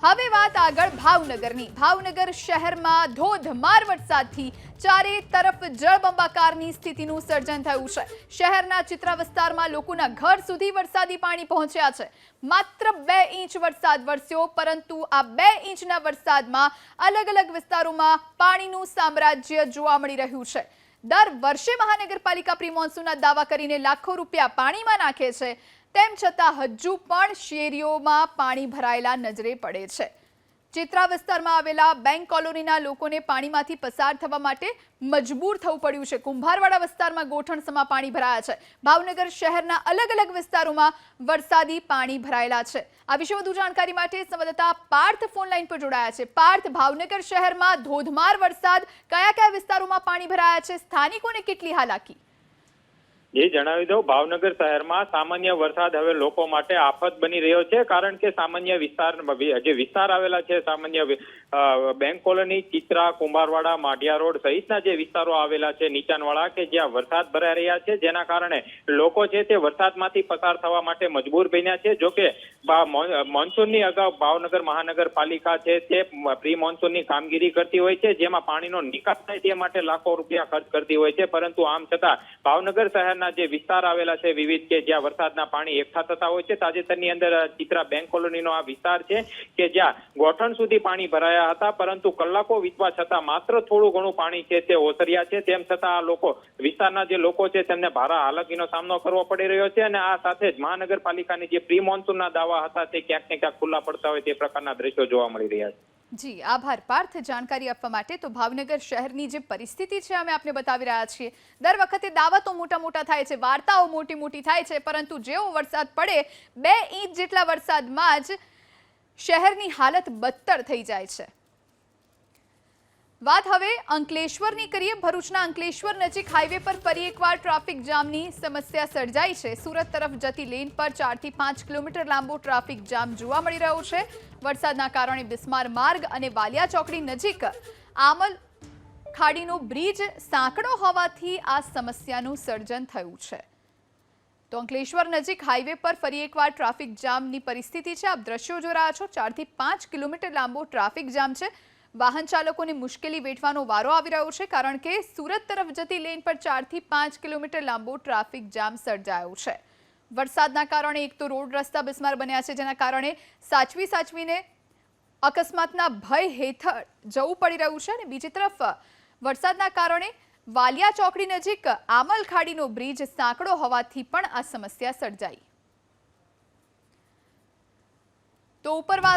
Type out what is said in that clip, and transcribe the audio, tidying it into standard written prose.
હવે વાત આગળ ભાવનગરની। ભાવનગર શહેરમાં ધોધમાર વરસાદથી ચારે તરફ જળબંબાકારની સ્થિતિનું સર્જન થયું છે। શહેરના ચિત્રા વિસ્તારમાં લોકોના ઘર સુધી વરસાદી પાણી પહોંચ્યા છે। માત્ર 2 ઇંચ વરસાદ વરસ્યો, પરંતુ આ 2 ઇંચના વરસાદમાં અલગ અલગ વિસ્તારોમાં પાણીનું સામ્રાજ્ય જોવા મળી રહ્યું છે। દર વર્ષે મહાનગરપાલિકા પ્રી મોન્સૂનના દાવા કરીને લાખો રૂપિયા પાણીમાં નાખે છે, તેમ છતાં હજુ પણ શેરીઓમાં પાણી ભરાયેલા નજરે પડે છે। ચિત્રા વિસ્તારમાં આવેલા બેંક કોલોનીના લોકોને પાણીમાંથી પસાર થવા માટે મજબૂર થવું પડ્યું છે। કુંભારવાડા વિસ્તારમાં ગોઠણસમાં પાણી ભરાયા છે। ભાવનગર શહેરના અલગ અલગ વિસ્તારોમાં વરસાદી પાણી ભરાયેલા છે। આ વિશે વધુ જાણકારી માટે સંવાદદાતા પાર્થ ફોન લાઈન પર જોડાયા છે। પાર્થ, ભાવનગર શહેરમાં ધોધમાર વરસાદ, કયા કયા વિસ્તારોમાં પાણી ભરાયા છે, સ્થાનિકોને કેટલી હાલાકી? એ જણાવી દઉં, ભાવનગર શહેરમાં સામાન્ય વરસાદ હવે લોકો માટે આફત બની રહ્યો છે, કારણ કે સામાન્ય જે વિસ્તાર આવેલા છે, સામાન્ય bank colony, Chitra, Kumbharwada, Madhiya road સહિતના જે વિસ્તારો આવેલા છે નીચાણવાળા, કે જ્યાં વરસાદ ભરાઈ રહ્યા છે, જેના કારણે લોકો છે તે વરસાદમાંથી પસાર થવા માટે મજબૂર બન્યા છે। જોકે મોન્સૂનની અગાઉ ભાવનગર મહાનગરપાલિકા છે તે પ્રી મોન્સૂનની કામગીરી કરતી હોય છે, જેમાં પાણીનો નિકાસ થાય તે માટે લાખો રૂપિયા ખર્ચ કરતી હોય છે, પરંતુ આમ છતાં ભાવનગર શહેર જે વિસ્તાર આવેલા છે વિવિધ, કે જ્યાં વરસાદના પાણી એકઠા થતા હોય છે। તાજેતરની અંદર ચિત્રા બેંક કોલોનીનો આ વિસ્તાર છે કે જ્યાં ગોઠણ સુધી પાણી ભરાયા હતા, પરંતુ કલાકો વીતવા છતાં માત્ર થોડું ઘણું પાણી છે તે ઓસર્યા છે। તેમ છતાં આ લોકો, વિસ્તારના જે લોકો છે, તેમને ભારે હાલાકીનો સામનો કરવો પડી રહ્યો છે, અને આ સાથે જ મહાનગરપાલિકાની જે પ્રી મોન્સૂનના દાવા હતા તે ક્યાંક ને ક્યાંક ખુલ્લા પડતા હોય તે પ્રકારના દ્રશ્યો જોવા મળી રહ્યા છે। જી આભાર પાર્થ, જાણકારી આપવા માટે। તો ભાવનગર શહેરની જે પરિસ્થિતિ છે અમે આપને બતાવી રહ્યા છીએ। દર વખતે દાવા તો મોટા થાય છે, વાર્તાઓ મોટી થાય છે, પરંતુ જેવો વરસાદ પડે 2 ઇંચ જેટલા વરસાદમાં જ શહેરની હાલત બદતર થઈ જાય છે। વાત હવે અંકલેશ્વરની કરીએ। ભરૂચના અંકલેશ્વર નજીક હાઈવે પર ફરી એકવાર ટ્રાફિક જામની સમસ્યા સર્જાઈ છે। સુરત તરફ જતી લેન પર 4 થી 5 કિલોમીટર લાંબો ટ્રાફિક જામ જોવા મળી રહ્યો છે। વરસાદના કારણે બિસ્માર માર્ગ અને વાલિયા ચોકડી નજીક આમલ ખાડીનો બ્રિજ સાંકડો હોવાથી આ સમસ્યાનું સર્જન થયું છે। તો અંકલેશ્વર નજીક હાઈવે પર ફરી એકવાર ટ્રાફિક જામની પરિસ્થિતિ છે। આપ દ્રશ્યો જોઈ રહ્યા છો। 4 થી 5 કિલોમીટર લાંબો ટ્રાફિક જામ છે। વાહન ચાલકોને મુશ્કેલી વેઠવાનો વારો આવી રહ્યો છે, કારણ કે સુરત તરફ જતી લેન પર 4 થી 5 કિલોમીટર લાંબો ટ્રાફિક જામ સર્જાયો છે। વરસાદના કારણે એક તો રોડ રસ્તા બિસ્માર બન્યા છે, જેના કારણે સાચવીને અકસ્માતના ભય હેઠળ જવું પડી રહ્યું છે, અને બીજી તરફ વરસાદના કારણે વાલિયા ચોકડી નજીક આમલ ખાડીનો બ્રિજ સાંકડો હોવાથી પણ આ સમસ્યા સર્જાઈ। તો ઉપરવાસ